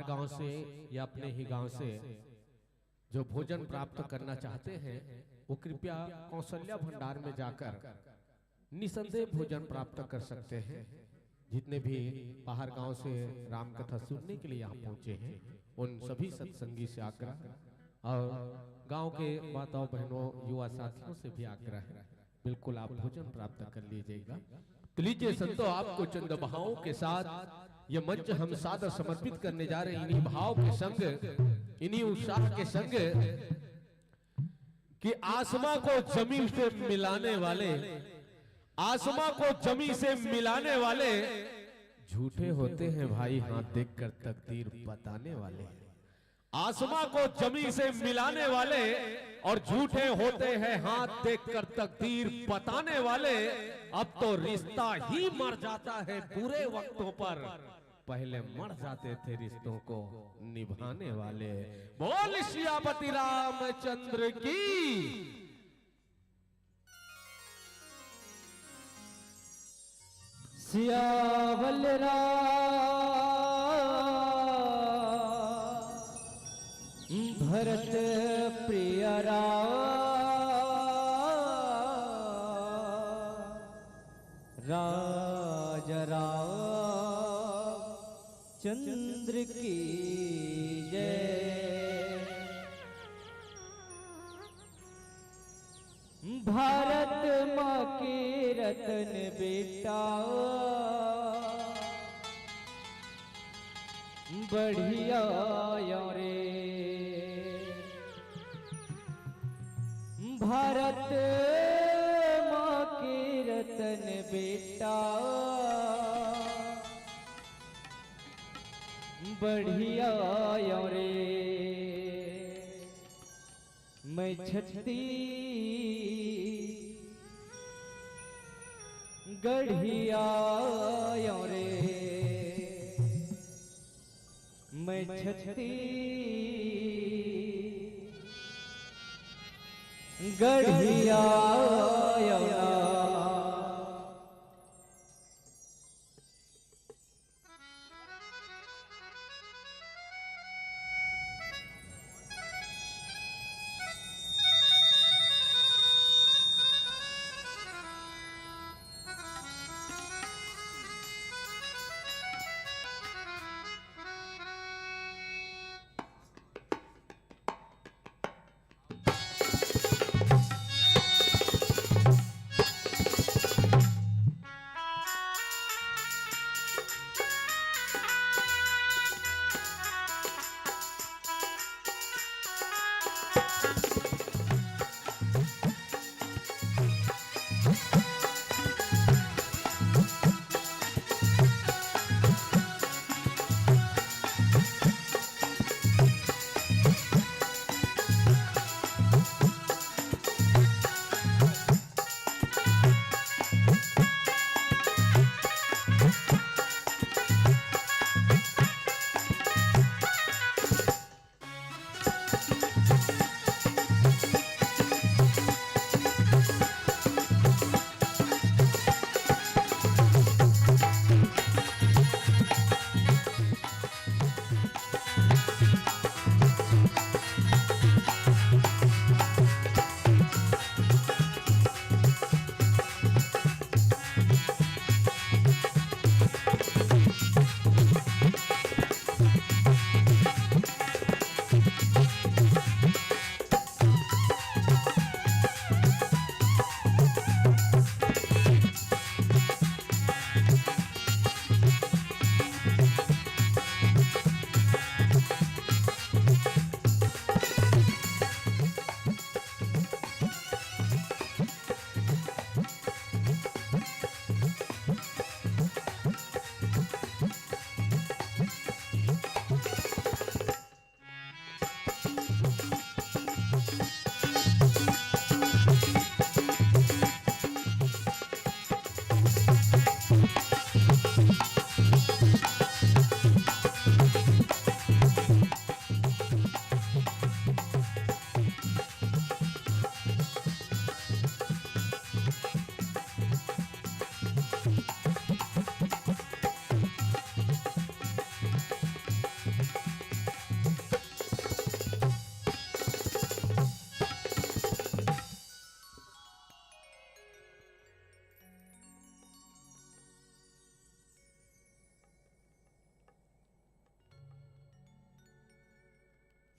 गांव से या अपने ही गांव से जो भोजन प्राप्त करना चाहते हैं वो कृपया कौशल्या भंडार में जाकर निसंदेह भोजन प्राप्त कर सकते हैं। जितने भी बाहर गांव से राम कथा सुनने के लिए यहाँ पहुंचे हैं उन सभी सत्संगी से आग्रह और गांव के माताओं बहनों युवा साथियों से भी आग्रह है, बिल्कुल आप भोजन प्राप्त कर लीजिएगा। तो लीजिए संतो, आपको चंद भावों के साथ ये मंच हम सादर समर्पित करने जा रहे हैं। इन्हीं भाव के संग, इन्हीं उत्साह के संग कि आसमां को जमीन से मिलाने वाले, आसमां को जमीन से मिलाने वाले झूठे होते हैं भाई, हाथ देखकर तकदीर बताने वाले। आसमां को जमीन से मिलाने वाले और झूठे होते हैं हाथ देखकर तकदीर बताने वाले। अब तो रिश्ता ही मर जाता है बुरे वक्तों पर, पहले मर जाते थे रिश्तों को निभाने वाले। बोल सियापति रामचंद्र की। सियावल भरत प्रिय राज चंद्र की जय। भारत माँ के रतन बेटा बढ़िया रे। भारत माँ के रतन बेटा बढ़िया रे। मैं छत्ती गढ़िया रे। मैं छत्ती गढ़िया।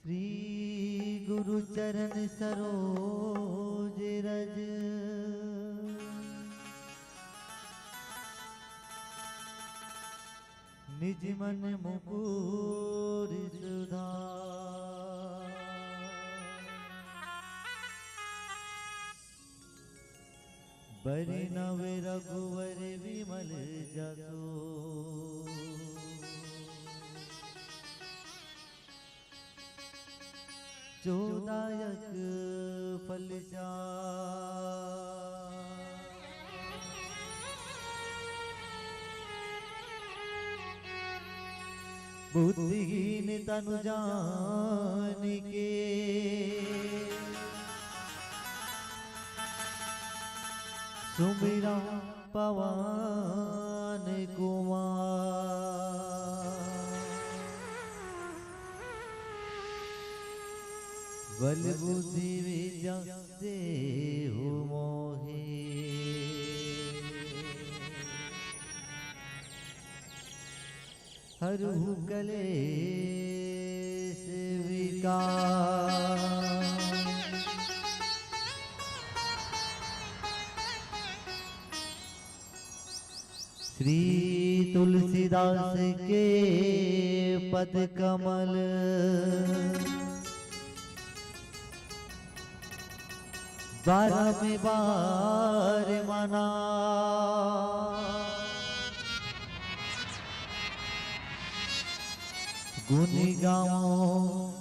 श्री गुरु चरण सरोज रज निज मन मुकुर सुधार बरि नव रघुवर विमल जसो जोदायक फल बुद्धिहीन तनु जान के सुमिरा पवन कुमार बल बुद्धि विद्या देहु मोहि हरहु कलेश विकार श्री तुलसीदास के पद कमल बारह में बार मना गुण गाओ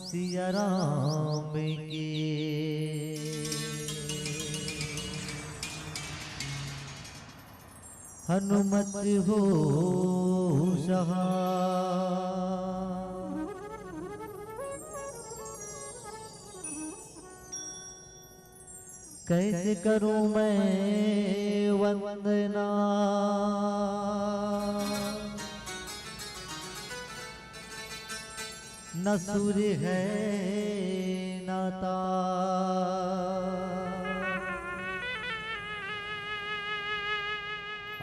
सिया राम के हनुमत हो सहाय कैसे करूं मैं वंदना न सुर है न तार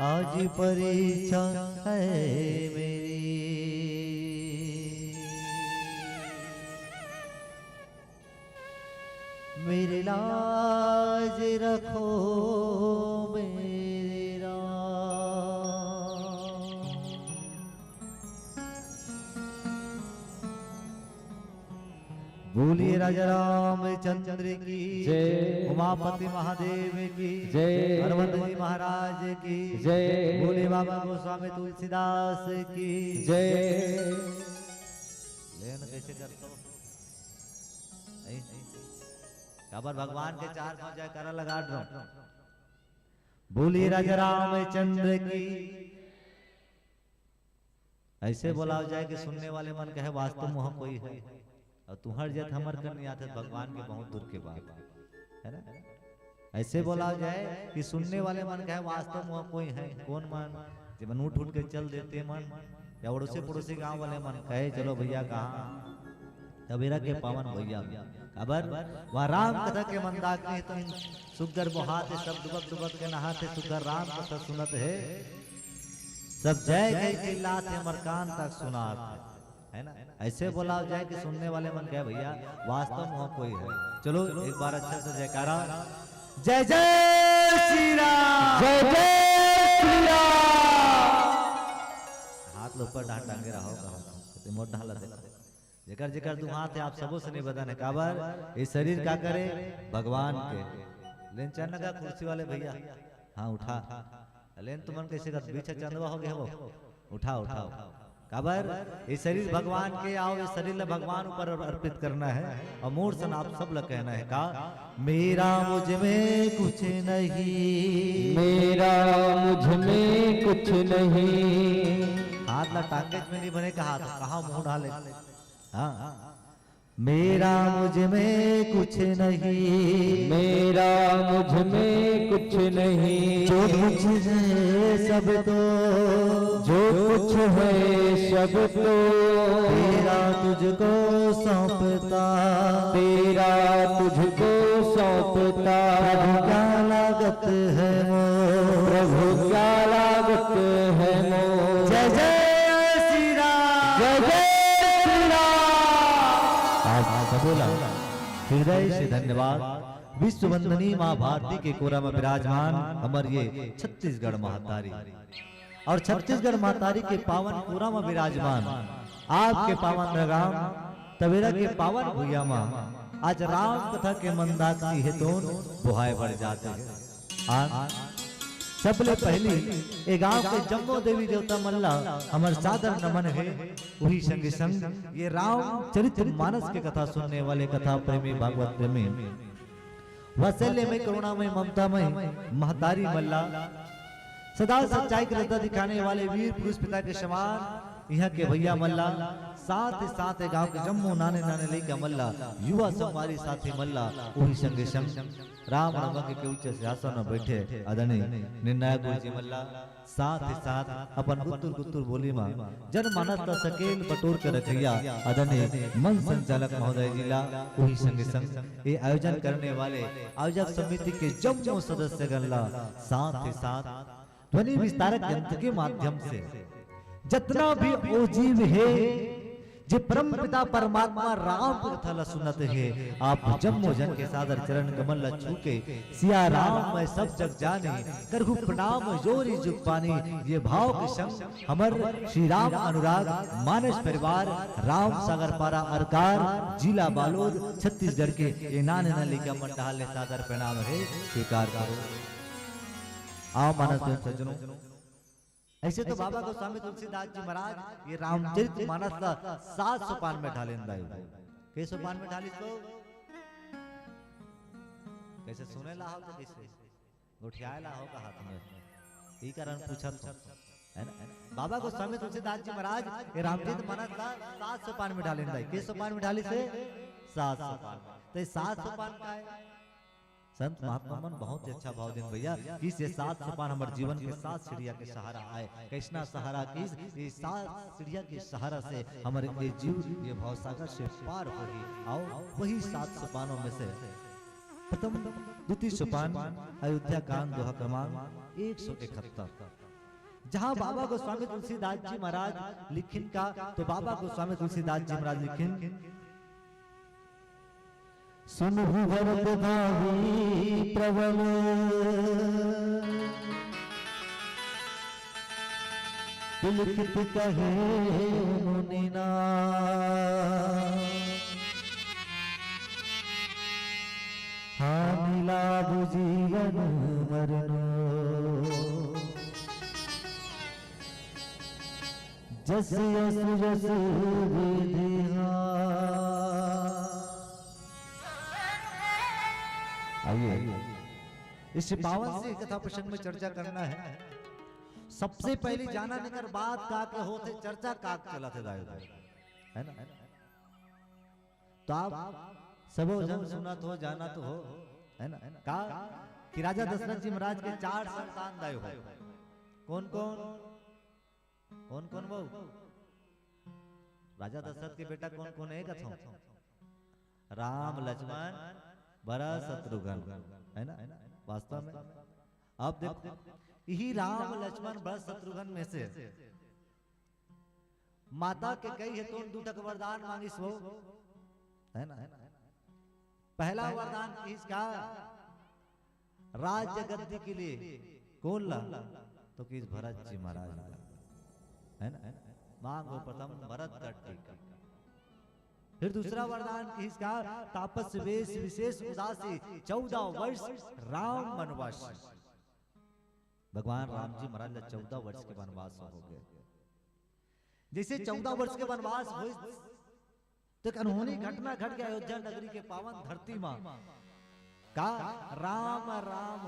आज परीक्षा है मेरी मेरी लाज रखो मेरे राम बोलिए राजा रामचंद्र की जय। उमापति महादेव की जय। हरवंत जी महाराज की जय। बोले बाबा गोस्वामी तुलसीदास की जय। लेन कैसे करते हो खबर भगवान के 4-5 जयकारा लगा रहा हूं बोलिए राजा रामचंद्र की ऐसे बोला जाए कि सुनने वाले मन कहे वास्तव में कोई है और तुहर जत हमर कर नहीं आते भगवान के बहुत दूर के बात है ना ऐसे बोला जाए कि सुनने वाले मन कहे वास्तव में कोई है कौन मन जब मन उठ के चल देते मन या अड़ोसी पड़ोसी गांव वाले मन कहे चलो भैया कहाँ तबेरा के पावन भैया खबर वह राम कथा के मंदाकिनी तुम सुगर बहाते सब दुबक दुबक के नहाते सुगर राम कथा सुनत है सब जय जय के लाते मरकान तक सुनात है ना ऐसे बोला जाए कि सुनने वाले मन कहे भैया वास्तव में कोई है चलो एक बार अच्छा से जयकारा जय जय श्री राम जय जय श्री राम हाथ ऊपर ढांड टांगे रहो मोट ढाला दे जेकर जेकर तू हाथ है आप सबों से निवेदन है काबर इस शरीर का करे भगवान के लेन चन्न का कुर्सी वाले भैया हाँ उठा लेन तुमन कैसे कर बीच चंदवा हो गया वो उठा उठा काबर इस शरीर भगवान के आओ इस शरीर भगवान ऊपर अर्पित करना है और मूर सन आप सब लोग कहना है का मेरा मुझ में कुछ नहीं मेरा मुझ में कुछ नहीं हाथ ला टांगे में नहीं बने का हाथ कहाँ मुंह डाले हाँ मेरा मुझ में कुछ नहीं मेरा मुझ में कुछ नहीं जो कुछ है सब तो जो कुछ है सब तो तेरा तुझको सौंपता तेरा तुझको सौंपता प्रभु क्या लागत है वो प्रभु क्या लागत है मोह जय जय श्री राम जय जय श्री राम आप सबोला हृदय से धन्यवाद। विश्व वंदनी माँ भारती के कोरा में विराजमान अमर ये छत्तीसगढ़ महातारी और छत्तीसगढ़ महातारी के पावन कोरा में विराजमान आपके पावन लगाम तवेरा के पावन भूया माँ आज राम कथा के मंदाक की हेतोन बुहाए बढ़ जाते हैं। आज सबले पहली ए गांव के जम्मो देवी देवता मल्ला हमार सादर नमन है। वही संग संग ये राम चरित्र मानस के कथा सुनने वाले कथा प्रेमी भागवत प्रेमी वात्सल्य में करुणामय ममतामय महतारी मल्ला सदा सच्चाई का रास्ता दिखाने वाले वीर पुरुष पिता के समान यहाँ के भैया मल्ला साथ ही साथ गांव के जम्मू नाने नाने लेके मल्ला युवा संवारी साथी मल्ला वही संग संग राम रंग के उच्च सिंहासन में बैठे आदरणीय निर्णायक गुरु जी मल्ला साथ ही साथ अपन गुत्तुर गुत्तुर बोली मां जन मानस का सकेल बटोर के रखिया आदरणीय मन संचालक महोदय जिला वही संग संग ये आयोजन करने वाले आयोजक समिति के जम्मू सदस्य गणला साथ ही साथ ध्वनि विस्तारक यंत्र के माध्यम से जितना भी ओजीव है जे परम पिता परमात्मा राम की कथा सुनत है आप जम्मो जन के सादर चरण कमल छू के सिया राम मैं सब जग जाने करहु प्रणाम जोरी जुग पानी ये भाव के संग हमर श्री राम अनुराग मानस परिवार राम सागर पारा अरकार जिला बालोद छत्तीसगढ़ के ये नाने नाली का मंडहाल सादर प्रणाम है स्वीकार करो। आओ मानस सज्जनों ऐसे तो बाबा गोस्वामी तुलसीदास जी महाराज ये रामचरित मानस का 7 सोपान में ढालेंदा है। कैसे सोपान में ढाली तो कैसे सुने ला हो तो कैसे गुठियाए ला हो का हाथ में ई कारण पूछा तो है ना। बाबा गोस्वामी तुलसीदास जी महाराज ये रामचरित मानस का 7 सोपान में ढालेंदा है। कैसे सोपान में ढाली से 7 सोपान। तो 7 सोपान का है संत महात्मा मन बहुत ही अच्छा भाव देन भैया कि ये 7 सोपान हमारे जीवन के 7 सीढ़िया के सहारा आए। कैसना सहारा किस ये 7 सीढ़िया के सहारा से हमारे ये जीव ये भाव सागर से पार होगी। आओ वही 7 सोपानों में से प्रथम द्वितीय सोपान अयोध्या कांड दोहा क्रमांक 171 जहाँ बाबा गोस्वामी तुलसीदास जी महाराज लिखिन का तो बाबा गोस्वामी तुलसीदास जी महाराज लिखिन सुनहु भरत भावी प्रबल लिखित कहे मुनिना हानि लाभ जीवन मरनो जस यस जस विधिहा। आइए इस पावन से कथा प्रसंग में चर्चा करना है। सबसे पहले जाना निकर बात का के होते चर्चा का चला थे है ना। तो आप सब जन सुना तो जाना तो हो है ना का कि राजा दशरथ जी महाराज के 4 संतान दायो हो। कौन कौन कौन कौन वो राजा दशरथ के बेटा कौन कौन है कथो राम लक्ष्मण भरत शत्रुघ्न है ना वास्तव में। अब देखो यही राम लक्ष्मण भरत शत्रुघ्न में से माता के कई हेतु दूटक वरदान मांगिस वो है ना। पहला वरदान किसका राज्य गद्दी के लिए कौन ला तो किस भरत जी महाराज है ना। मांगो प्रथम भरत का। फिर दूसरा वरदान किसका तापस वेश विशेष उदासी 14 वर्ष राम वनवास। भगवान राम जी महाराज 14 वर्ष के वनवास हो गए। जैसे 14 वर्ष के वनवास हुए तो एक अनहोनी घटना घट गया अयोध्या नगरी के पावन धरती मां का राम राम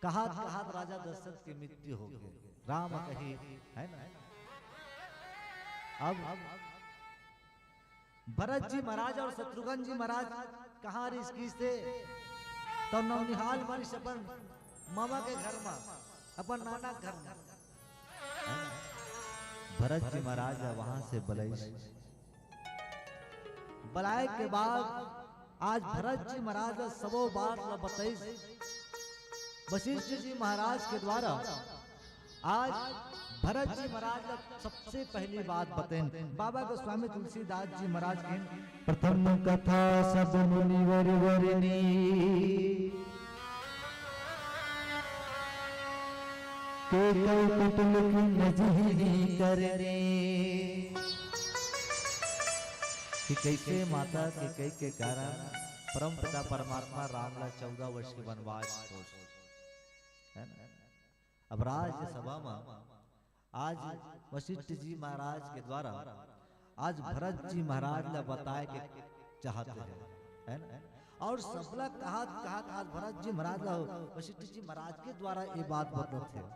कहा राजा दशरथ की मृत्यु हो गई। राम कही है ना। अब भरत जी महाराज और शत्रुघ्न जी महाराज कहाँ रिश्की से तो नवनिहाल मनीष अपन मामा के घर में अपन नाना घर में भरत जी महाराज वहां से बलाय के बाद आज भरत जी महाराज सबो बात बताई वशिष्ठ जी महाराज के द्वारा आज भरत जी महाराज सबसे पहली बात बताएं, बाबा गोस्वामी तुलसीदास जी महाराज के प्रथम कथा सब मुनिवर वरनी, के कौकुटुल की नजरी करने, कि कैसे माता के कारण परम पिता परमात्मा राम ला 14 वर्ष के वनवास है ना। अब राज्यसभा में आज वशिष्ठ जी महाराज के द्वारा आज भरत जी महाराज ने बताए के चाहते हैं, है ना। और सबला कहा आज भरत जी महाराज वशिष्ठ जी महाराज के द्वारा ये बात बताते हैं,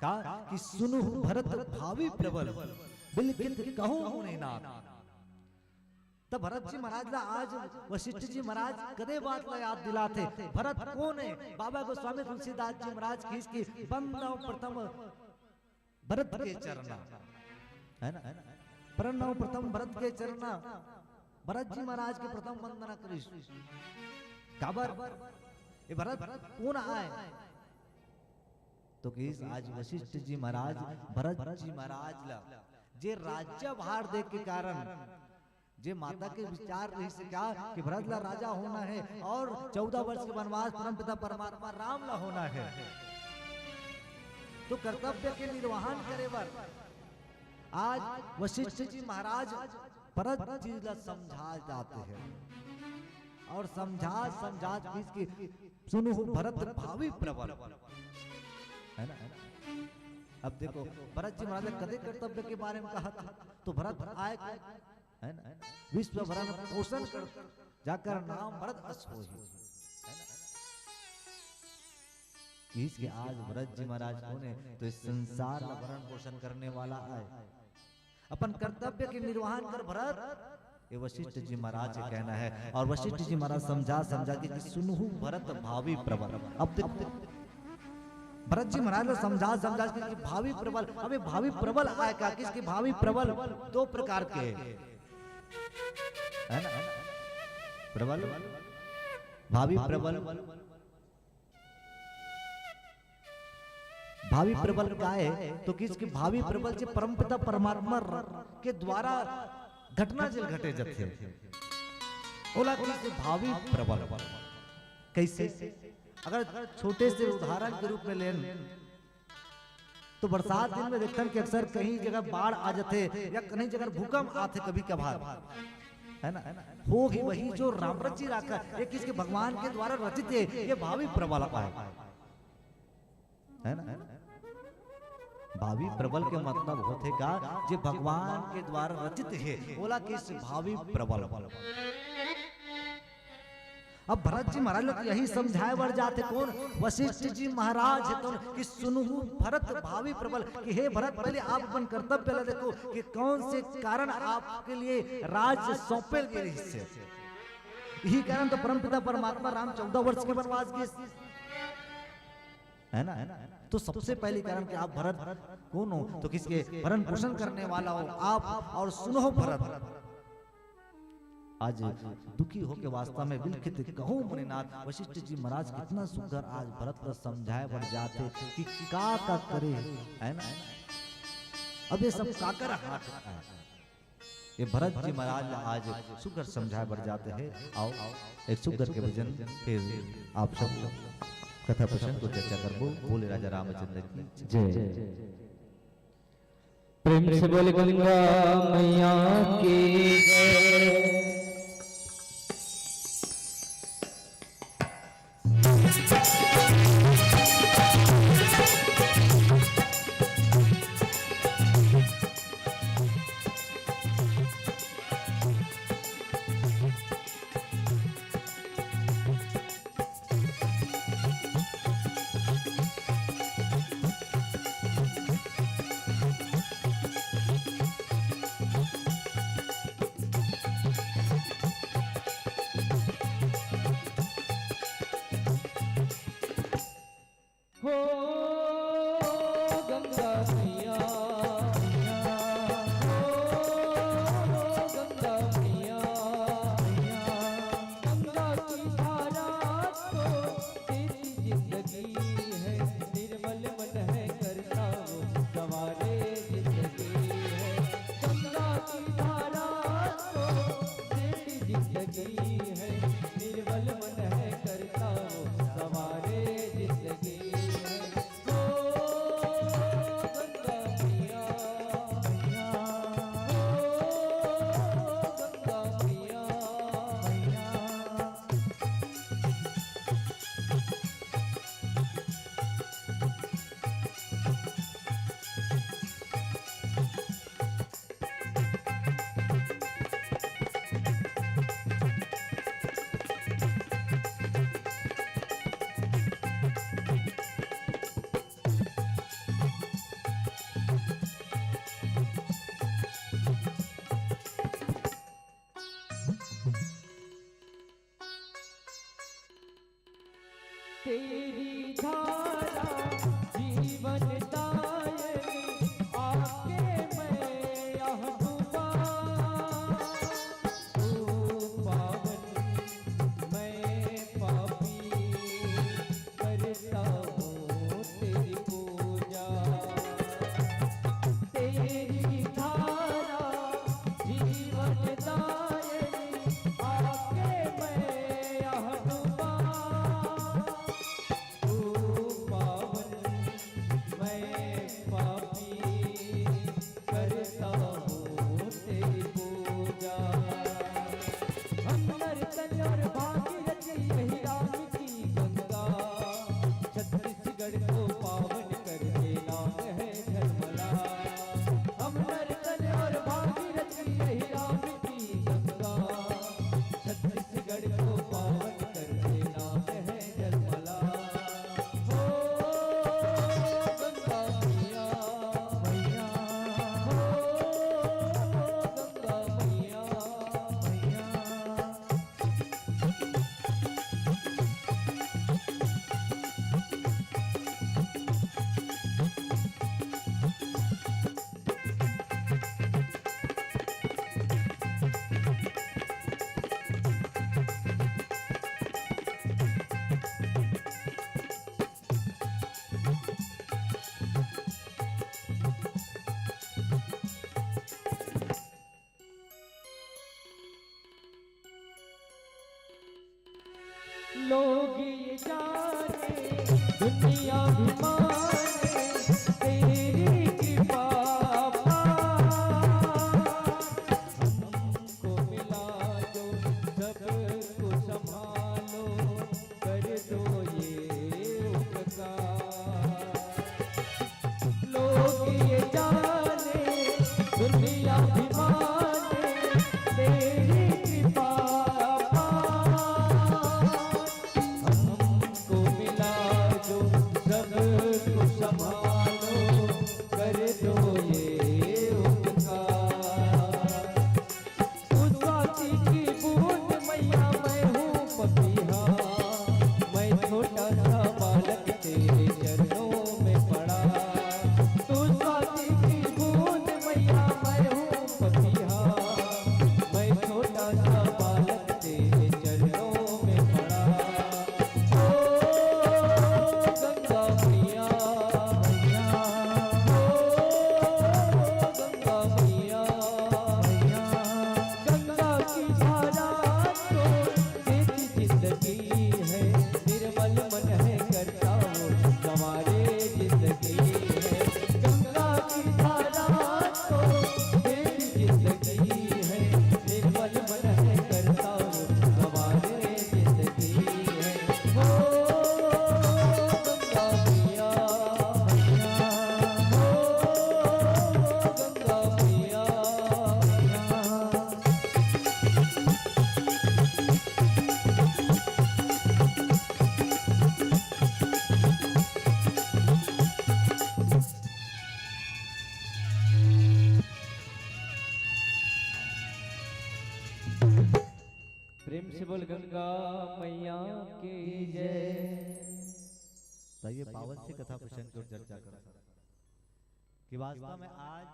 कहा कि सुनो भरत भावी प्रबल बिलकित कहो मुनि नाथ। तब भरत जी महाराज ला आज वशिष्ठ जी महाराज कदे बात ला याद दिलाते, भरत कौन है? बाबा गोस्वामी तुलसीदास जी महाराज की बंदव प्रथम भरत के चरना, है ना, प्रणव प्रथम भरत के चरना, भरत जी महाराज के प्रथम वंदना करिस। काबर ये भरत कौन आए? तो किस आज वशिष्ठ जी महाराज भरत जी महाराज ला जे राज्य भार दे के कारण जे माता के विचार रही से कहा कि भरत ला राजा होना है और 14 वर्ष के वनवास परम पिता परमात्मा राम ला होना है, तो कर्तव्य के निर्वहन करे बर आज वशिष्ठ जी महाराज भरत जी ला समझा जाते हैं और समझा की सुनो भरत भावी प्रबल, है ना। अब देखो भरत जी महाराज कदे कर्तव्य के बारे में कहा था, तो भरत आए है ना, विश्व भरण पोषण कर जाकर नाम भरत अस होई, है ना। इसके आज भरत जी महाराज कौन है? तो इस संसार का भरण पोषण करने वाला आए, अपन कर्तव्य के निर्वहन कर भरत, ये वशिष्ठ जी महाराज का कहना है। और वशिष्ठ जी महाराज समझा कि सुनहु भरत भावी प्रबल। अब देखो भरत जी महाराज ने समझा कि भावी प्रबल, अबे भावी प्रबल आए का किसके? भावी प्रबल दो प्रकार के है ना, प्रबल भावी प्रबल। भावी प्रबल का है तो किसके? भावी प्रबल से परमपिता परमात्मा के द्वारा घटना जल घटे जथे ओला किसके? भावी प्रबल। कैसे? अगर छोटे से उदाहरण के रूप में लें तो बरसात दिन में देखते हैं कि अक्सर कहीं जगह बाढ़ आ जाते या कहीं जगह भूकंप आते कभी कभार, है ना। होगी वही जो रामरथ जी रखा ये किसके? भगवान के द्वारा रचित है, ये भावी प्रबल है ना। भावी प्रबल के मतलब होते का जो भगवान के द्वारा रचित है, बोला किस? भावी प्रबल। अब भरत जी महाराज लोग यही समझाए बढ़ जाते कौन? वशिष्ठ जी महाराज है तो कि सुनहु भरत भावी प्रबल, कि हे भरत पहले आप अपन कर्तव्य ला देखो कि कौन से कारण आपके लिए राज्य सौंपेल गए इससे। यही कारण तो परमपिता परमात्मा राम 14 वर्ष के वनवास के, है ना। तो सबसे पहले कारण कि आप भरत कौन हो? तो किसके? भरण पोषण करने वाला हो आप। और सुनो भरत आज दुखी होके वास्तव में विलखित कहो मुनिनाथ। वशिष्ठ जी महाराज कितना सुंदर आज भरत को समझाए बढ़ जाते कि का करे, है ना। अब ये सब साकर हाथ ये भरत जी महाराज आज सुगर समझाए बढ़ जाते हैं। आओ एक सुगर के भजन फिर आप सब कथा प्रसंग को चर्चा करबो। बोले राजा रामचंद्र की जय। प्रेम से बोले गंगा मैया की जय। जिंदगी है, निर्मल मन है करता वो सवारे जिंदगी है। ओ गंगा मैया, ओ गंगा मैया, तेरी धारा जीवन दायिनी, आके मैं यहाँ डूबा। तू पावन मैं पापी, करता हूँ तेरी पूजा। तेरी धारा जीवन दायिनी, आके मैं यहाँ डूबा। छत्तीसगढ़ को पावन करके नाम है झलमला। हम नर्तन और भागीरथी यही राम की गंगा। छत्तीसगढ़ को पावन करके नाम है झलमला। हो गंगा मैया, मैया, हो गंगा मैया, मैया। लोग ये जाने दुनिया भी माने तेरी कृपा हमको मिला जो सब कुछ संभालो कर दो ये उपकार। लोग ये जाने दुनिया भी माने तेरी कृपा संभालो कर दो ये उपकार। उस स्वाति की बूंद मैया मैं हूँ पपीहा, मैं छोटा सा बालक तेरे चरणों में पड़ा। तू स्वाति की बूंद मैया मैं हूँ पपीहा, मैं छोटा सा बालक तेरे चरणों में पड़ा। गंगा मैया, गंगा मैया, गंगा की धारा तो तेरी जिंदगी है, निर्मल मन है करता वो हमारे जिंदगी है। गंगा की धारा तो तेरी जिंदगी है, निर्मल मन है करता वो हमारे जिंदगी है। हो गंगा मैया, हो गंगा मैया, प्रेम से बोल गंगा मैया की जय। तो ये पावन सी कथा प्रसंग की ओर चर्चा करो कि वास्तव में आज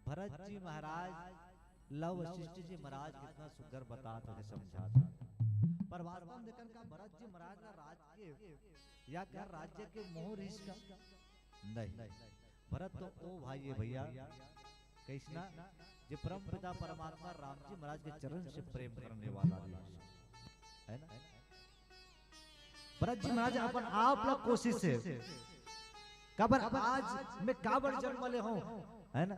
भरत जी महाराज लव वशिष्ठ जी महाराज कितना सुंदर बताते थे समझाते। पर वास्तव में देखकर का भरत जी महाराज का राज्य या क्या राज्य के मोह ऋष का नहीं। भरत तो ओ भाई है भैया, कृष्णा ये परम पिता परमात्मा राम जी महाराज के चरण से प्रेम करने वाला है ना। भरत जी महाराज अपन आप लोग कोशिश है काबर आज मैं काबर जन्म ले हूं, है ना।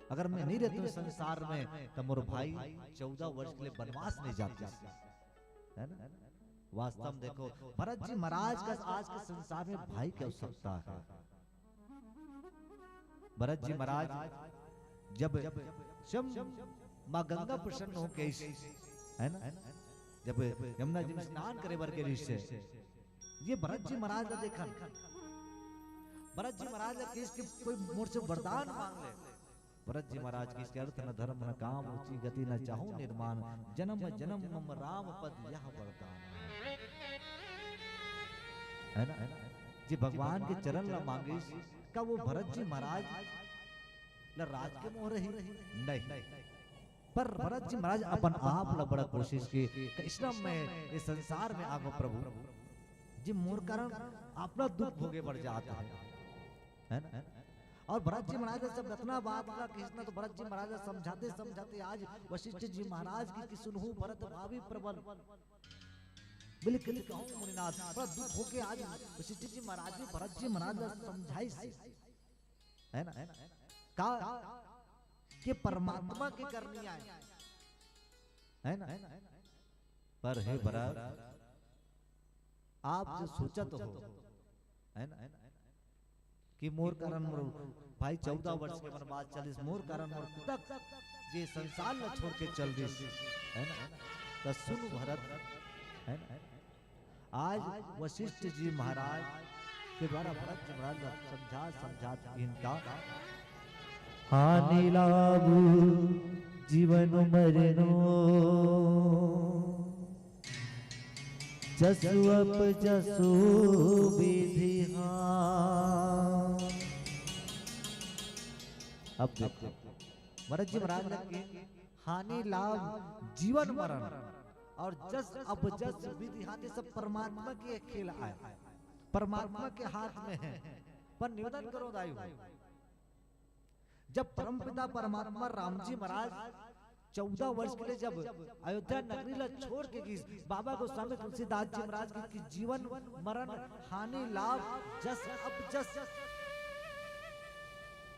अगर मैं नहीं रहता संसार में तो मोर भाई 14 वर्ष के लिए वनवास नहीं जाते, है ना। वास्तव में देखो भरत जी महाराज का आज के संसार में भाई की आवश्यकता है। भरत जी महाराज जब माँ गंगा प्रसन्न हो के, है ना, जब यमुना जी में स्नान करे बर के ऋषि ये भरत जी महाराज ने देखा, भरत जी महाराज ने किसके कोई मोर से वरदान मांग ले। भरत जी महाराज की इसके अर्थ न धर्म न काम ऊंची गति न चाहूं निर्माण, जन्म जन्म मम राम पद यह वरदान, है ना। जी भगवान के चरण ला मांगे का वो भरत जी महाराज ला राज के मोह रही नहीं, पर भरत जी महाराज अपन आप ला बड़ा कोशिश की कृष्ण में इस संसार में आगो प्रभु जी मोर कारण अपना दुख भोगे बढ़ जाता है ना। और भरत जी महाराज ने सब इतना बात का कृष्ण तो भरत जी महाराज समझाते समझाते आज वशिष्ठ जी महाराज की सुनहु भरत भावी प्रबल बिल्कुल कहूं मुनिनाथ बड़ा दुख होके आज वशिष्ठ जी महाराज ने भरत जी महाराज समझाई, है ना, का कि परमात्मा की करनी आए, है ना। पर हे भरत आप जो सोचा तो हो, है ना, कि मोर कारण मोर भाई 14 वर्ष के वनवास चलिस, मोर कारण मोर तक जे संसार न छोड़ के चल दिस, है ना। तो सुन भरत, है ना, आज वशिष्ठ जी महाराज के द्वारा भरत जी महाराज समझा इनका हानि लाभ जीवन मरनो जसु अप जसु विधि। अब देखो भरत जी महाराज ने हानि लाभ जीवन मरण और जस अब जस विधि हाथ सब परमात्मा के खेल आए, परमात्मा के हाथ में है। पर निवेदन करो दायु, जब परमपिता परमात्मा राम जी महाराज 14 वर्ष के लिए जब अयोध्या नगरी ला छोड़ के गई, बाबा गोस्वामी तुलसीदास जी महाराज की जीवन मरण हानि लाभ जस अब जस,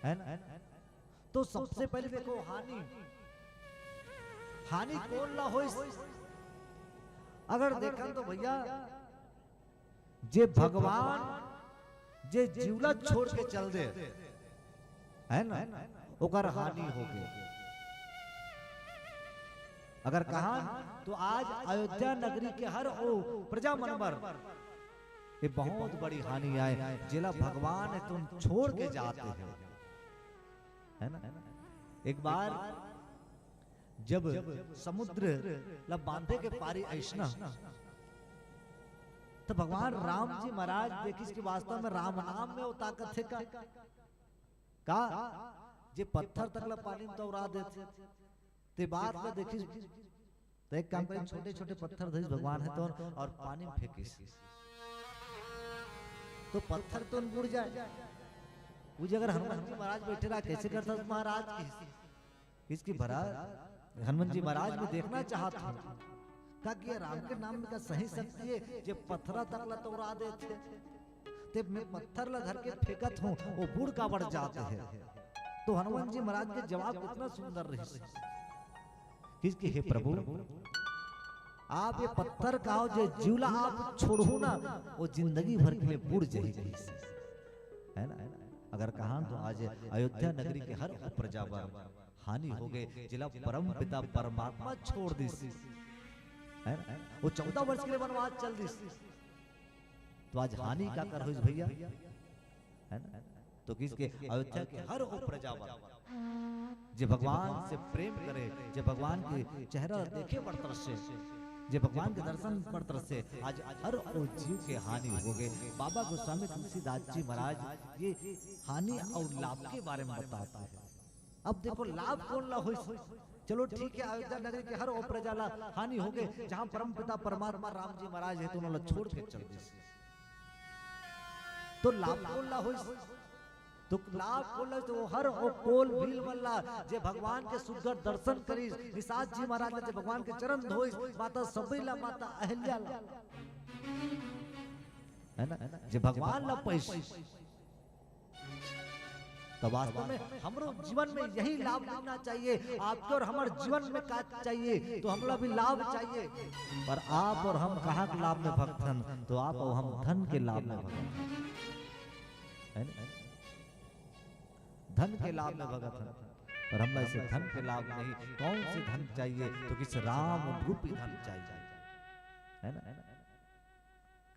है ना। तो सबसे पहले देखो हानि कौन ला हो, अगर देखा तो भैया जे भगवान जे जीवला छोड़ के चल दे, है ना, ओकर हानि हो गई। अगर कहा तो आज अयोध्या नगरी के हर ओ प्रजा मनबर ये बहुत बड़ी हानि आए, जिला भगवान तुम छोड़ के जाते हो, है ना। एक बार जब समुद्र ला बांधे के पारी ऐसना तो भगवान राम जी महाराज देखिस कि वास्तव में राम नाम में वो ताकत है का जे पत्थर तक ला पानी में तोरा देते ते बात में देखिस तो एक काम करें छोटे छोटे पत्थर धरिस भगवान है तो और पानी में फेंकिस तो पत्थर तो बुड़ जाए। वो अगर हनुमान जी महाराज बैठे रहा कैसे करता महाराज इसकी भरा हनुमान जी महाराज में देखना चाहता हूँ कि राम के नाम में का सही शक्ति है जो पत्थरा तक ला तोड़ा देते ते मैं पत्थर ला धर के फेंकत हूँ वो बुड़ का बढ़ जाते हैं। तो हनुमान जी महाराज के जवाब कितना सुंदर रही किसकी हे प्रभु आप ये पत्थर का जो जीवला आप छोड़ो ना वो जिंदगी भर के लिए बुड़ जाएगी, है ना। अगर कहा तो आज अयोध्या नगरी के हर प्रजा पर हानि हो गए, जिला परम पिता परमात्मा छोड़ दी, है ना। वो 14 वर्ष के लिए वनवास चल दी, तो आज हानि का कर हो भैया, है ना। तो किसके अयोध्या के हर वो प्रजा पर जो भगवान से प्रेम करे, जो भगवान के चेहरा देखे पर तरसे, जो भगवान के दर्शन पर तरसे, आज हर वो जीव के हानि हो गए। बाबा गोस्वामी तुलसीदास जी महाराज ये हानि और लाभ के बारे में बताते हैं। अब देखो लाभ कौन ला हो, चलो ठीक है अयोध्या नगरी के हर वो प्रजा ला हानि हो गए, जहां परम पिता परमात्मा राम जी महाराज है तो उन्होंने छोड़ के चल गए। तो लाभ कौन ला हो तो लाभ बोल तो हर ओ कोल भील वल्ला जे भगवान के सुंदर दर्शन करीस, निषाद जी महाराज जे भगवान के चरण धोइस, माता सबैला माता अहिल्या ला, है ना, जे भगवान ला पैसे। तो वास्तव में हमरो जीवन में यही लाभ मिलना चाहिए, आपके और हमारे जीवन में का चाहिए, तो हमला भी लाभ चाहिए। पर आप और हम कहाँ के लाभ में भक्त हैं, तो आप और हम धन के लाभ में भक्त हैं, धन के लाभ में भगत हैं। पर हमला इसे धन के लाभ नहीं, कौन से धन चाहिए, तो किस राम रूपी धन चाहिए, है ना,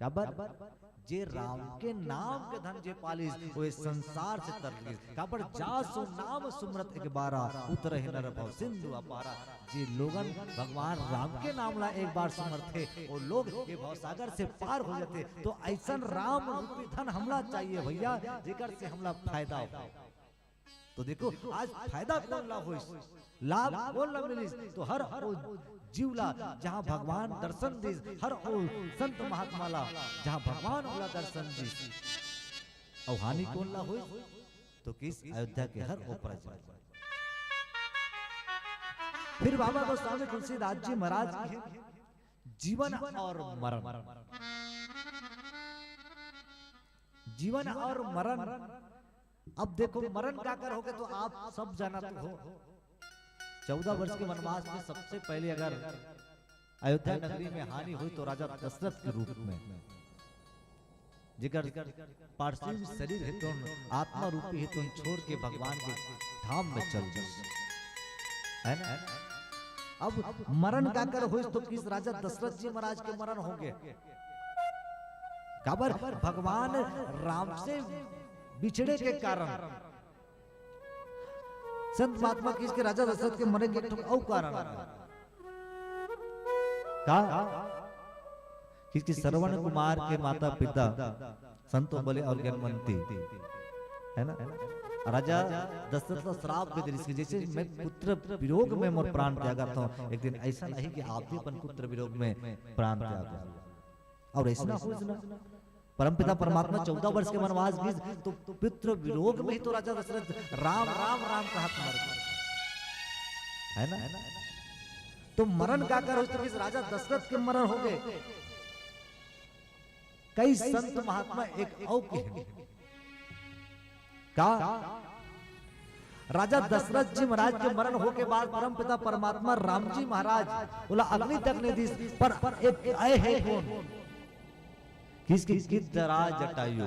काबर जे राम के नाम के धन जे पालिस, वो इस संसार से तरलिस, काबर जासु नाम सुमरत एक बारा, उतर ही नर भव सिंधु अपारा। जे लोगन भगवान राम के नाम ला एक बार सुमरते, वो लोग ये भवसागर से पार हो जाते। तो ऐसा राम रूपी धन हमला चाहिए भैया, जेकर से हमला फायदा हो। तो देखो आज फायदा कौन ला हो, लाभ कौन ला मिलिस, तो हर जीवला जहाँ भगवान दर्शन दिस, हर संत महात्मा ला जहाँ भगवान वाला दर्शन दिस, और हानि कौन ला हो, तो किस अयोध्या के हर प्रजा। फिर बाबा गोस्वामी तुलसीदास जी महाराज के जीवन और मरण, जीवन और मरण। अब देखो मरण क्या कर होगे, तो आप सब जानते हो 14 वर्ष के वनवास में सबसे पहले अगर अयोध्या नगरी में हानि हुई, तो राजा दशरथ के रूप में, जिगर पार्थिव शरीर है तो आत्मा रूपी है, तो छोड़ के भगवान के धाम में चल गए, है ना। अब मरण का कर हुई, तो किस राजा दशरथ जी महाराज के मरण होंगे, काबर भगवान राम से बिछड़े के कारण संत महात्मा किसके राजा दशरथ के मरे के तो कारण का किसके श्रवण कुमार के माता पिता संतो बोले और ज्ञानवंती, है ना। राजा दशरथ का श्राप दे दिया, जैसे मैं पुत्र वियोग में मोर प्राण त्याग करता हूं, एक दिन ऐसा नहीं कि आप भी अपन पुत्र वियोग में प्राण त्याग करो। और ऐसा ना परमपिता परमात्मा 14 वर्ष के वनवास गए, तो पुत्र वियोग में ही तो राजा दशरथ राम राम राम कहा मर गए, है ना। तो मरण का कर हो, तो किस राजा दशरथ के मरण हो गए। कई संत महात्मा एक औ के का राजा दशरथ जी महाराज के मरण हो के बाद परमपिता परमात्मा राम जी महाराज बोला अग्नि तक नहीं दी, पर एक आए है कौन, किसकी गिद्धराज जटायु,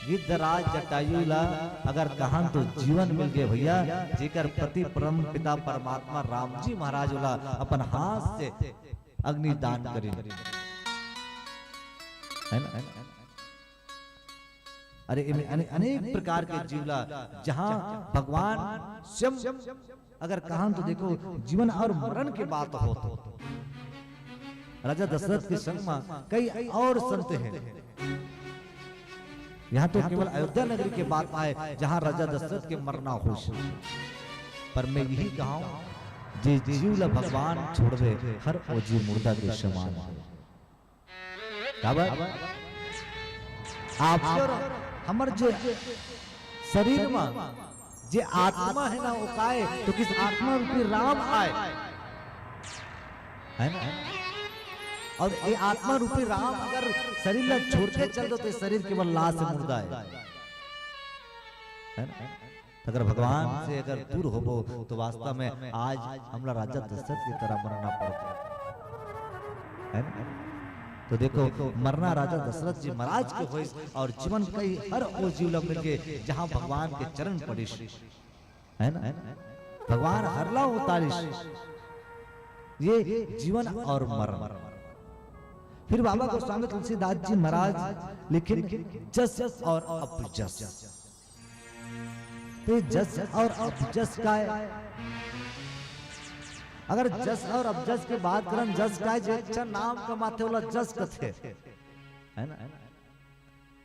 गिद्धराज जटायु ला अगर कहां तो जीवन मिल गए भैया, जेकर पति परम पिता परमात्मा राम जी महाराज ला अपन हाथ से अग्नि दान करे, है ना। अरे अनेक प्रकार के जीवला जहां भगवान स्वयं अगर कहां तो देखो जीवन और मरण की बात हो, तो राजा दशरथ के संग में कई और संत हैं। यहाँ तो केवल अयोध्या नगरी के बात आए जहाँ राजा दशरथ के मरना हो, पर मैं यही कहूँ जे जीव भगवान छोड़ दे हर ओ जीव मुर्दा के समान है। आप हमर जे शरीर में जे आत्मा है ना, वो काए तो किस आत्मा रूपी राम आए, है ना। और ये आत्मा रूपी राम अगर शरीर में छोड़ के चल दो, तो शरीर केवल लाश से मुर्दा है ना। अगर भगवान से अगर दूर हो तो वास्तव में आज हमला राजा दशरथ की तरह मरना पड़ता है ना। तो देखो मरना राजा दशरथ जी महाराज के होइस, और जीवन कई हर वो जीव मिल गए जहां भगवान के चरण पड़िस, है ना। भगवान हरला उतारिस, ये जीवन और मरण। फिर बाबा गोस्वामी तुलसीदास जी महाराज लिखे जस और अपजस। तो जस और अपजस का है, अगर जस और अपजस की बात करें, जस का है अच्छा नाम कमाते वाला जस कथे, है ना,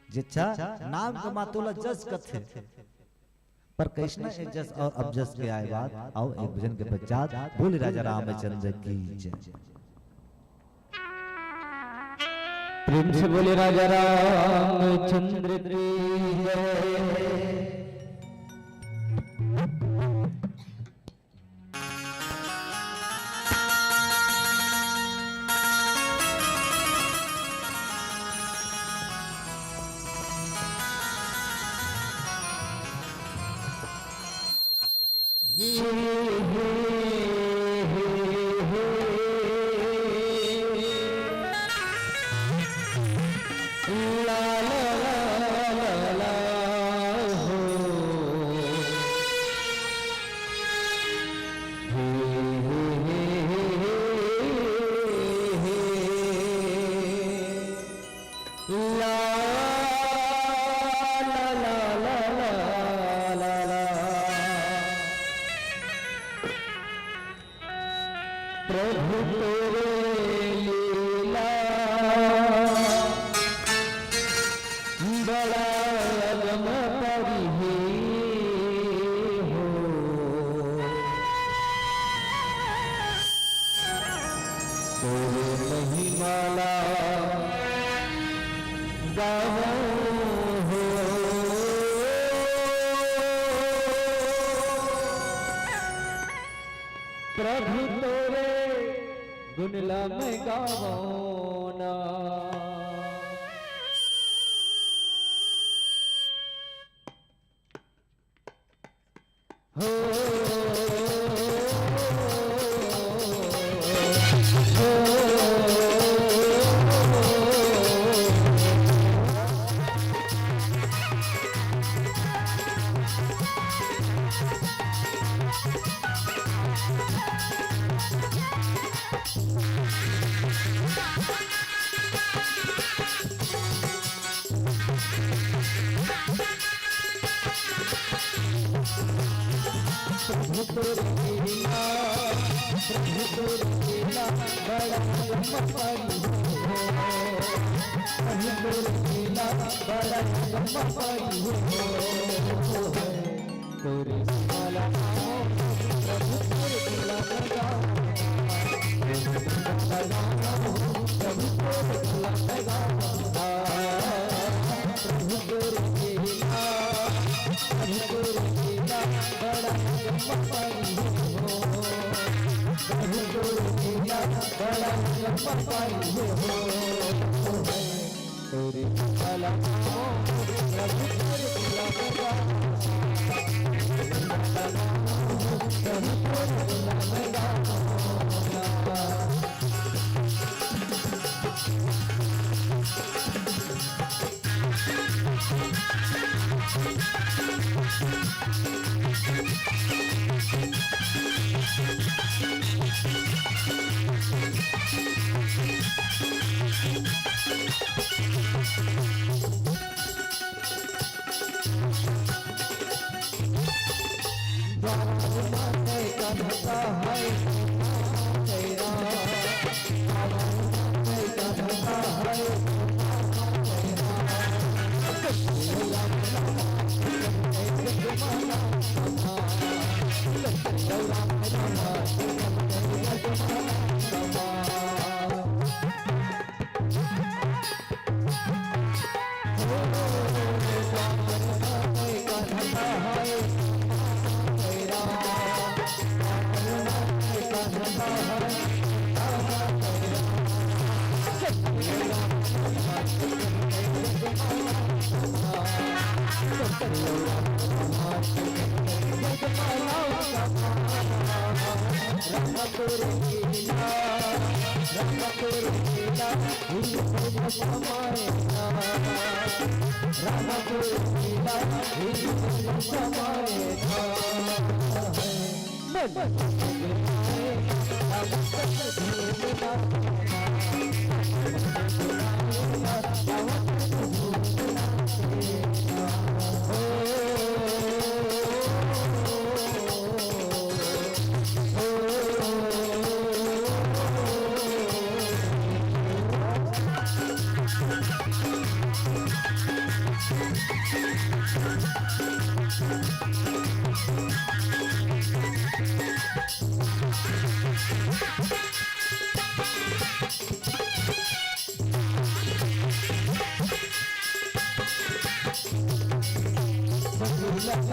जिच्छा नाम कमाते वाला जस कथे। पर कृष्ण एक जस और अपजस के आए बात, आओ एक भजन के पश्चात बोले राजा रामचंद्र की जय। प्रेम से बोले राजा रामचंद्र की जय। प्रभु तेरे लीला बड़ा अगम परिही हो, तेरे महिमाला गावो हो। प्रभु तेरे गुणला मैं गावो ना। हो प्रभु तेरे लीला, प्रभु तेरे लीला बड़ा लम्बा पारी हो। प्रभु तेरे लीला बड़ा लम्बा पारी हो। तेरे माला प्रभु तेरे लीला बड़ा, प्रभु तेरे लीला बड़ा, प्रभु तेरे लीला, प्रभु तेरे लीला बड़ा लम्बा पारी हो। प्रभु तेरे लीला बड़ा लम्बा पारी हो। तेरे माला प्रभु तेरे लीला बड़ा, प्रभु तेरे लीला बड़ा।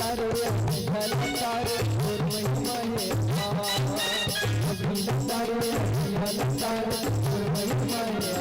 तारो तारो और महिमा है अभिला तारो तारो और महिमा है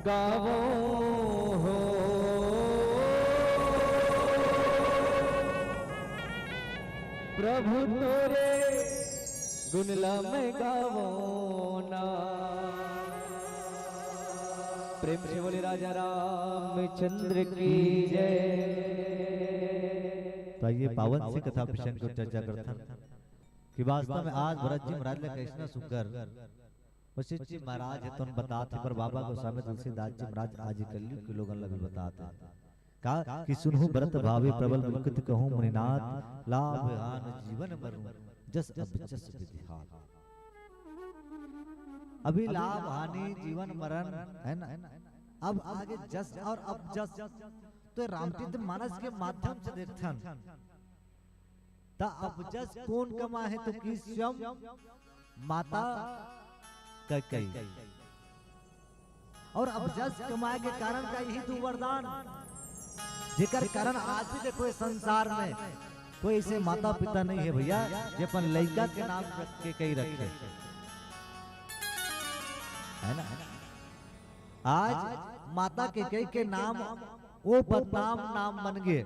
गावो हो प्रभु तोरे गुणला में गावो ना। प्रेम से बोले राजा रामचंद्र की जय। तो आइए पावन सी कथा प्रसंग को चर्चा करते हैं कि वास्तव में आज भरत जी महाराज ने कृष्ण सुकर वशिष्ठ जी महाराज है तो बताते पर बाबा गोस्वामी तुलसीदास जी महाराज आज कलयुग के लोगन लगे बताते कहा कि सुनहु व्रत भावे प्रबल मुकुत कहूं मुनिनाथ लाभ आन जीवन मरु जस अब जस विधिहार। अभी लाभ हानि जीवन मरण है ना, अब आगे जस और अब जस तो रामचरित मानस के माध्यम से देखथन ता अब जस कौन कमा है तो की स्वयं माता कई और अब जस कमाए के कारण का यही तो वरदान जेकर कारण आज भी देखो संसार में कोई ऐसे माता पिता नहीं है भैया जे अपन लड़का के नाम के कई रखे है ना। आज माता के कई के नाम वो बदनाम नाम बन गए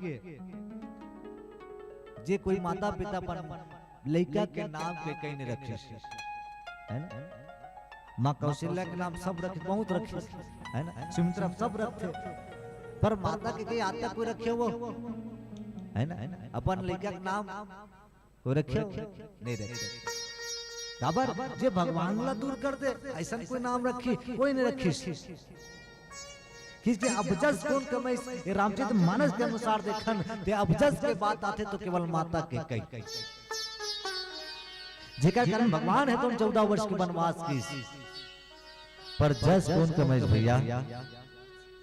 जे कोई माता पिता पर लड़का के नाम के कई नहीं रखे है ना। माँ कौशल्या के नाम सब रखे बहुत रखे है ना, सुमित्रा सब रखे पर माता के कई आज तक कोई रखे वो है ना, अपन लड़का के नाम कोई रखे नहीं रखे काबर जे भगवान ला दूर कर दे ऐसा कोई नाम रखी कोई नहीं रखी किसके अबजस कौन कमाई रामचरित मानस के अनुसार देखन ते अबजस के बात आते तो केवल माता के कई जेकर कारण भगवान है तो 14 वर्ष के वनवास की पर जस कौन कमाई भैया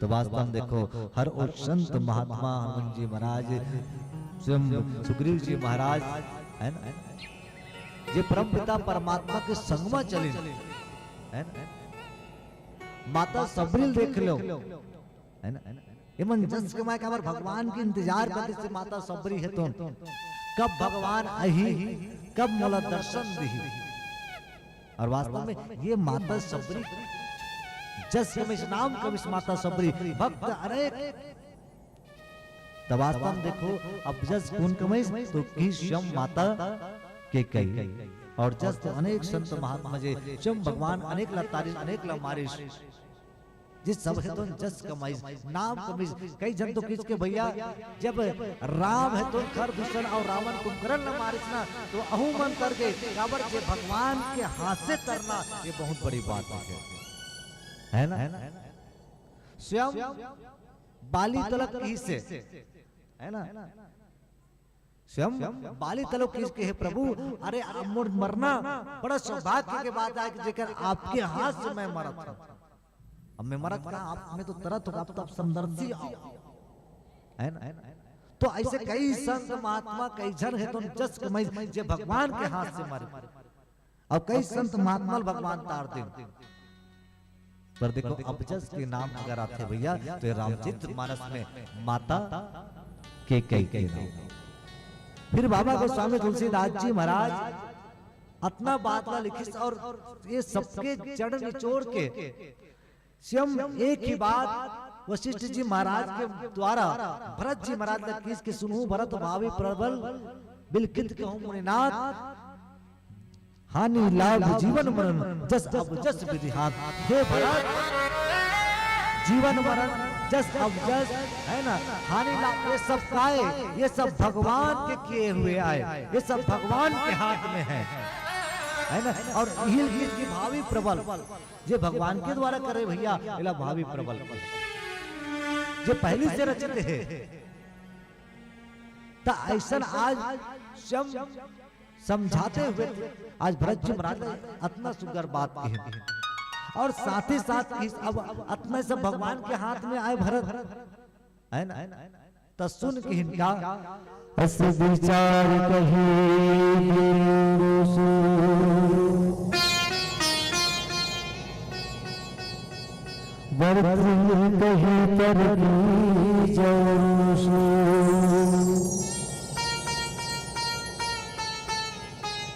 तो वास्तव में देखो हर और संत महात्मा हनुमान जी महाराज स्वयं सुग्रीव जी महाराज है ना जे परम पिता परमात्मा के संग में चले है ना। माता सबरील देख लो है ना, एमन जस के माय काबर भगवान के इंतजार करते से माता सबरी है तो कब भगवान आई कब मोला दर्शन दी और वास्तव में ये माता सबरी जस कमिस नाम कमिस माता सबरी भक्त अनेक तब वास्तव में देखो अब जस कौन कमिस तो की स्वयं माता के कई और जस तो अनेक संत महात्मा जे स्वयं भगवान अनेक लतारी अनेक लमारिश जिस सब है तो जस कमाई नाम कमिस कई जन तो किसके भैया जब राम है तो खर दूषण और रावण कुंभकर्ण न मारिस ना तो अहू मन करके काबर जे भगवान के हाथ से करना ये बहुत बड़ी बात है ना। स्वयं बाली तलक की से है ना, स्वयं बाली तलक किसके है प्रभु अरे मरना बड़ा सौभाग्य के बात है कि जेकर आपके हाथ से मैं मरा था अब मैं मरत का आप में तो तरत होगा तो आप समदर्शी आओ है ना। तो ऐसे कई संत महात्मा कई जन है तो जस कमाई जे भगवान के हाथ से मारे और कई संत महात्मा भगवान तार दे पर देखो अबजस के नाम अगर आते भैया तो ये रामचरित मानस में माता के कई नाम। फिर बाबा गोस्वामी तुलसीदास जी महाराज अपना बातला लिखित और ये सबके जड़ निचोड़ के स्वयं एक ही बात वशिष्ठ जी महाराज के द्वारा भरत जी महाराज ने किस के सुनू भरत भावी प्रबल बिलकित कहूं मुनिनाथ हानि लाभ जीवन मरण जस अब जस विधिहात। हे भरत जीवन मरण जस अब जस है ना हानि लाभ ये सब काए ये सब भगवान के किए हुए आए, ये सब भगवान के हाथ में है ना। और हिल की भावी प्रबल ये भगवान के द्वारा करे भैया इला भावी प्रबल जो पहले से रचित है। तो ऐसा आज स्वयं समझाते हुए आज भरत जी महाराज ने इतना सुंदर बात कही और साथ ही साथ अब इतना सब भगवान के हाथ में आए भरत है ना। तो सुन के इनका अस विचार कही कही कर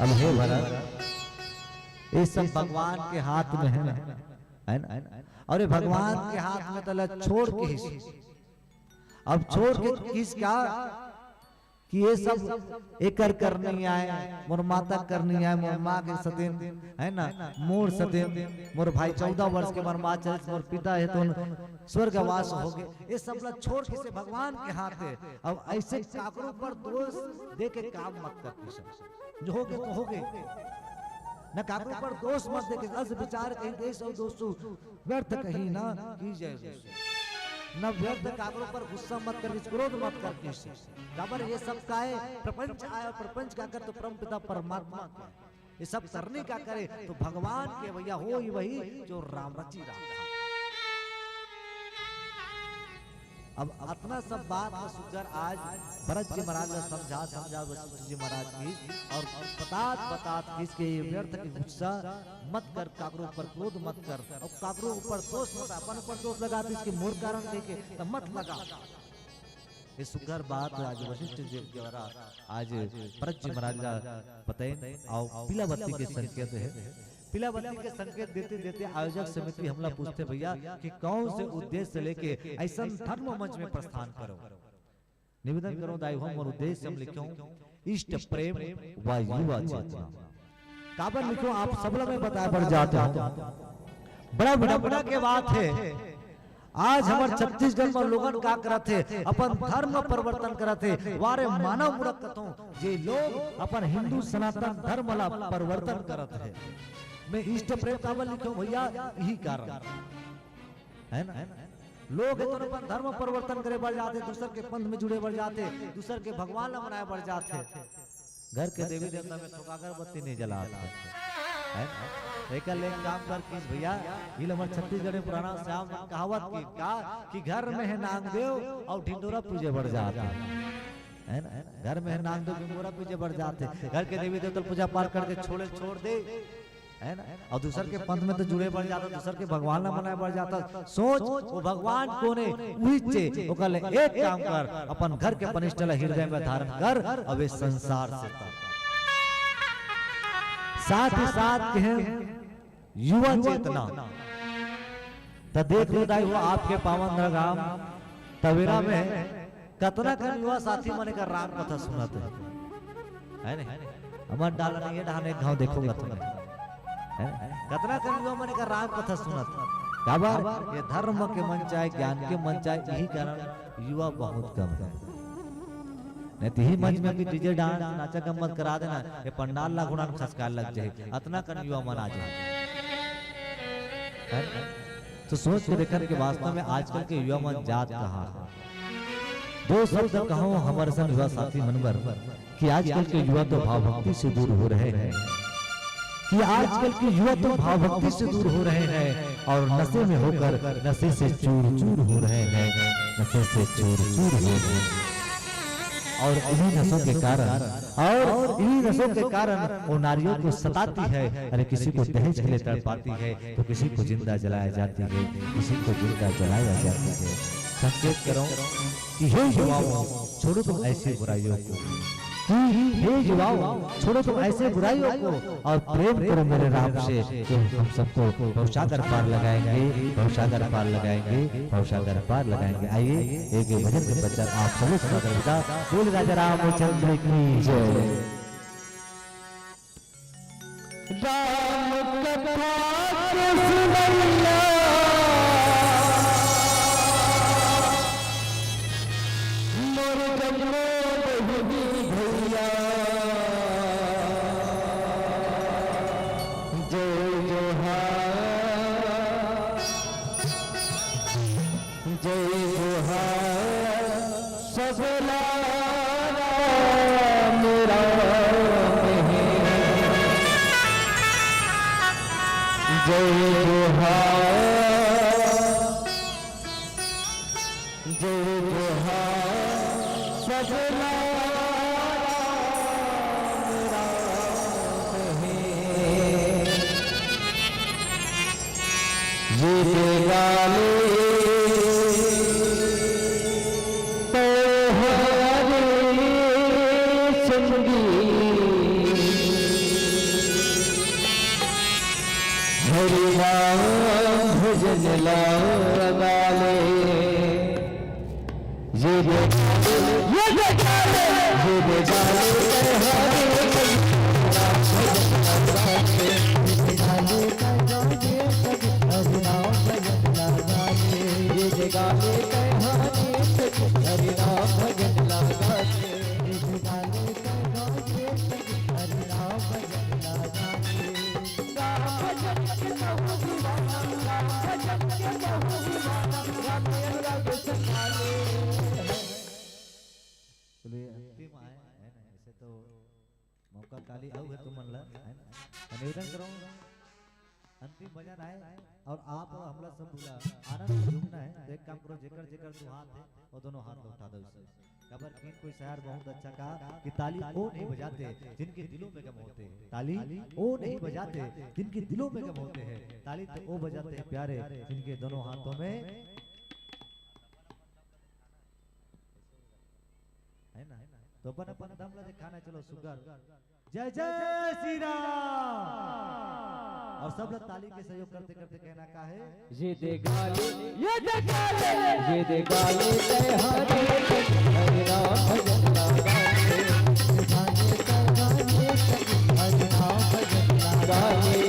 अब हे भरत ये सब भगवान के हाथ में है ना। और ये भगवान के हाथ में तला छोड़ के अब छोड़ के किस का कि ये सब एकर करनी आए मोर माता करनी आए मोर माँ के सतीन है ना मोर सतीन मोर भाई 14 वर्ष के मोर माँ चल मोर पिता है तो स्वर्गवास हो गए। ये सब ला छोड़ के से भगवान के हाथ है। अब ऐसे काकरों पर दोष दे के काम मत कर, जो हो गए तो हो गए न काकरों पर दोष मत दे के अस विचार कहीं देश और दोस्तों व्यर्थ कहीं ना कीजिए न व्यर्थ काकरों पर गुस्सा मत कर क्रोध मत कर किसी बराबर। ये सब का है प्रपंच आया प्रपंच का कर तो परम पिता परमात्मा का ये सब करने का करे तो भगवान के भैया हो ही वही जो राम रची राम। अब अपना सब बात सुनकर आज भरत जी महाराज ने समझा वशिष्ठ जी महाराज की और बतात किसके व्यर्थ की गुस्सा मत कर काकरों पर क्रोध मत कर और काकरों ऊपर दोष मत अपन पर दोष लगाते इसके मूल कारण देके तो मत लगा। ये सुगर बात आज वशिष्ठ जी द्वारा आज भरत जी महाराज बताए और पीलावती के संकेत है। पीलावती के संकेत देते देते आयोजक समिति हमला पूछते भैया कि कौन से उद्देश्य लेके ऐसा धर्म मंच में प्रस्थान करो। निवेदन करो दाई हम और उद्देश्य हम लिखो इष्ट प्रेम व युवा चेतना काबर लिखो आप सबला में बताया पड़ जाते हो। बड़ा बड़ा के बात है आज हमारे छत्तीसगढ़ में लोगन का करते अपन धर्म परिवर्तन करते वारे मानव मूर्ख कथों जे लोग अपन हिंदू सनातन धर्म ला परिवर्तन करते हैं। मैं इष्ट प्रेम काबर लिखो भैया यही कारण है ना। लोग तो अपन धर्म परिवर्तन करे बढ़ जाते दूसर के पंथ में जुड़े बढ़ जाते दूसर के भगवान ला मनाए बढ़ जाते घर के देवी देवता में थोका अगरबत्ती नहीं जलाते है एक काम कर किस भैया ये हमारे छत्तीसगढ़ में पुराना श्याम कहावत की का कि घर में है नागदेव और ढिंडोरा पूजे बढ़ जाते है ना। घर में है नागदेव ढिंडोरा पूजे बढ़ जाते घर के देवी देवता पूजा पाठ करके छोड़ दे है ना। और दूसर के पंथ में तो जुड़े बढ़ जाता दूसर के भगवान ना मनाए बढ़ जाता। सोच वो भगवान कोने उहिचे ओकले एक काम कर अपन घर के पनिष्ठल हृदय में धारण कर अब इस संसार से साथ ही साथ के युवा चेतना तो देख लो दाई हुआ आपके पावन धाम तवेरा में कतना कर युवा साथी मने का राम कथा सुनाते है ना। हमार डाल नहीं है ढाने गांव देखोगा तुम्हें कतना कर युवा मने का राम कथा सुनत काबर ये धर्म के मन चाहे ज्ञान के मन चाहे यही कारण युवा बहुत कम है। नहीं तो ही मंच में भी डीजे डांस नाचा गम्मत करा देना ये पंडाल ला गुणा खसका लग जाए अतना कर युवा मन आ जाए। तो सोच के देखने के वास्तव में आजकल के युवा मन जात कहाँ दो शब्द कहो हमारे संग युवा साथी मनवर कि आजकल के युवा तो भाव भक्ति से दूर हो रहे हैं कि आजकल के युवा तो भाव भक्ति से दूर हो रहे हैं और नशे में होकर नशे से चूर चूर हो रहे हैं नशे से चूर चूर हो रहे हैं। और इन्हीं नशों के कारण वो नारियों को सताती है। अरे किसी को दहेज के लिए तड़पाती है तो किसी को जिंदा जलाया जाती है, किसी को जिंदा जलाया जाती है। संकेत करो कि हे युवाओं छोड़ो तुम ऐसी बुराइयों को, हे युवाओं छोड़ो तुम ऐसे बुराइयों को और प्रेम करो मेरे राम से, तो हम सबको भवसागर पार लगाएंगे, भवसागर पार लगाएंगे, भवसागर पार लगाएंगे। आइए एक भजन के पश्चात आप सभी सुनाकर विदा। बोल राजा रामचंद्र की जय। राम कथा के सुनैया मोर जन्मो बहुदी भैया, जय जोहार जय जोहार सबला मेरा जय जोहार जय जोहार सबला ये गाले तो हरे संगी हरि नाम भजन लगाले, ये गाले ये गाले अंतिम आए है ना, ऐसे तो मौका काली आऊ है तुम मनला है ना। निवेदन करो अंतिम भजन आए और आप और हमला सब बोला आनंद झूमना है। तो एक काम करो जेकर जेकर दो हाथ है और दोनों हाथ उठा दो उसे। खबर किन कोई शहर बहुत अच्छा कहा कि ताली वो नहीं बजाते जिनके दिलों में गम होते हैं, ताली वो नहीं बजाते जिनके दिलों में गम होते हैं, ताली तो वो बजाते हैं प्यारे जिनके दोनों हाथों में है ना। तो अपन अपन दम ला दिखाना चलो सुगर जय जय श्री राम और सब लोग ताली के सहयोग करते करते कहना का है ये दे गाले ये दे गाले ये दे गाले जय हरे हरे राम भजन गाले, गाले का गाले हरे राम भजन गाले।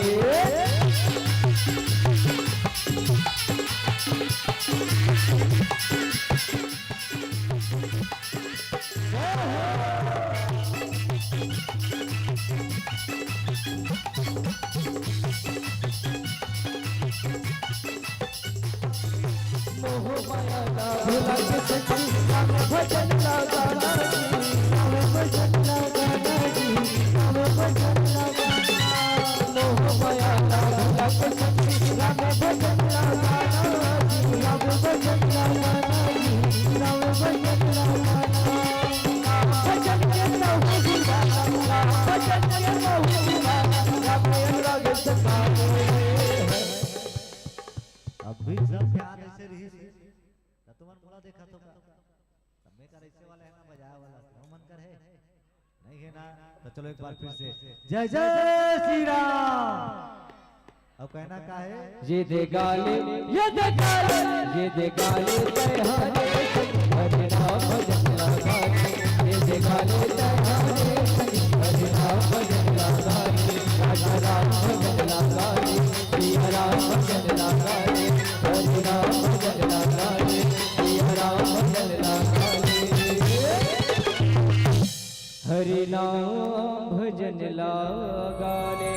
भजन लगाना भजन लगाना जी भजन लगाना मोह माया भुला के सखी राम भजन लगाना जी राम भजन लगाना जी राम भजन लगाना भजन के बहु दीवाना भजन के बहु दीवाना राम अनुराग सखाए। अब भी सब प्यार ऐसे रही तुम्हारा मुला देखा तो समय का ऐसे वाला है ना बजाया वाला क्यों मन कर है नहीं है ना। तो चलो एक बार फिर से जय जय श्री राम। अब कहना का है ये दे गाले ये दे गाले ये दे गाले जय हरे हरे राम भजन लगाने, ये दे गाले जय हरे हरे राम भजन लगाने, राजा राम भजन लगाने, सिया राम भजन लगाने, हरे राम भजन लगाने, सिया राम भजन लगाने, हरि नाम भजन लगाने।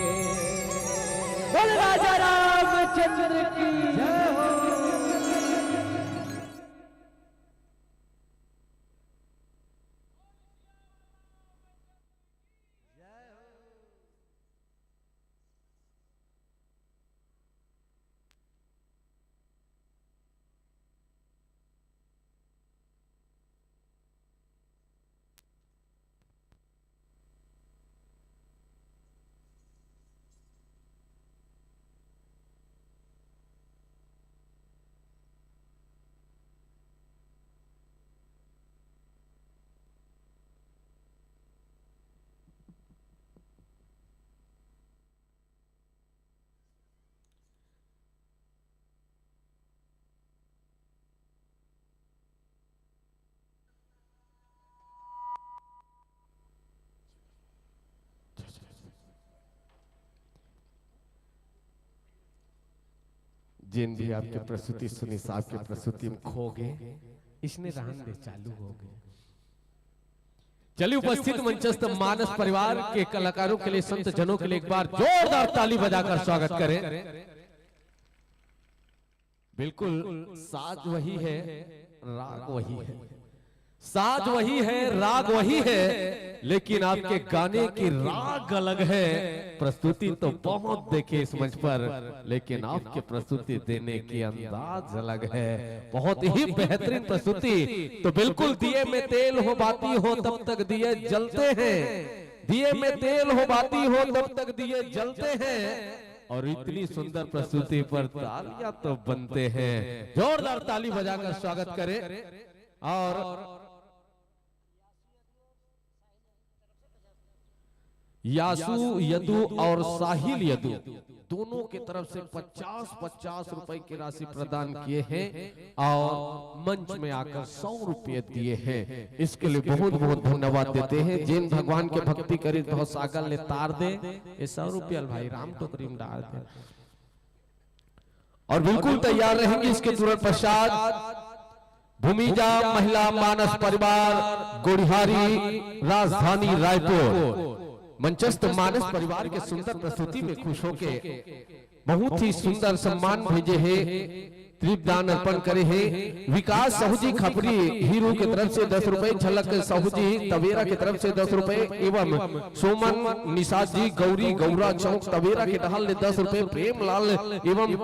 बोल राजा रामचंद्र की जय हो। जिन भी आपकी प्रस्तुति सुनी साहब की प्रस्तुति में खो गए, इसने रहन दे चालू हो गए। चलिए उपस्थित मंचस्थ मानस परिवार के कलाकारों के लिए, संत जनों के लिए एक बार जोरदार ताली बजाकर स्वागत करें। बिल्कुल साज वही है, राग वही है, साज वही है, राग वही है, लेकिन आपके गाने की राग अलग है। प्रस्तुति तो बहुत देखे इस मंच पर, लेकिन आपके प्रस्तुति देने की अंदाज अलग है। बहुत ही बेहतरीन प्रस्तुति। तो बिल्कुल दिए में तेल हो बाती हो तब तक दिए जलते हैं, दिए में तेल हो बाती हो तब तक दिए जलते हैं। और इतनी सुंदर प्रस्तुति पर तालियां तो बनते हैं। जोरदार ताली बजाकर स्वागत करें। और यासु यदु और साहिल यदु दोनों की तरफ से 50-50 रुपए की राशि प्रदान किए हैं और मंच में आकर 100 रुपये दिए हैं। इसके लिए बहुत बहुत धन्यवाद देते हैं। जिन भगवान के भक्ति करी बहुत सागल ने तार दे, ये 100 रुपया भाई राम टोकरी में डाल दे। और बिल्कुल तैयार रहेंगे इसके तुरंत पश्चात भूमिजा महिला मानस परिवार गोड़िहारी राजधानी रायपुर मंचस्थ मानस परिवार के सुंदर प्रस्तुति में खुश होके बहुत ही सुंदर सम्मान भेजे हैं, दीपदान अर्पण करे हैं। विकास साहू जी खपरी हीरो की तरफ से 10 रुपए, झलक साहू जी तवेरा की तरफ से 10 रुपए एवं सोमन निषाद जी गौरी गौरा चौक तवेरा के टहल ने 10 रुपए, प्रेम लाल एवं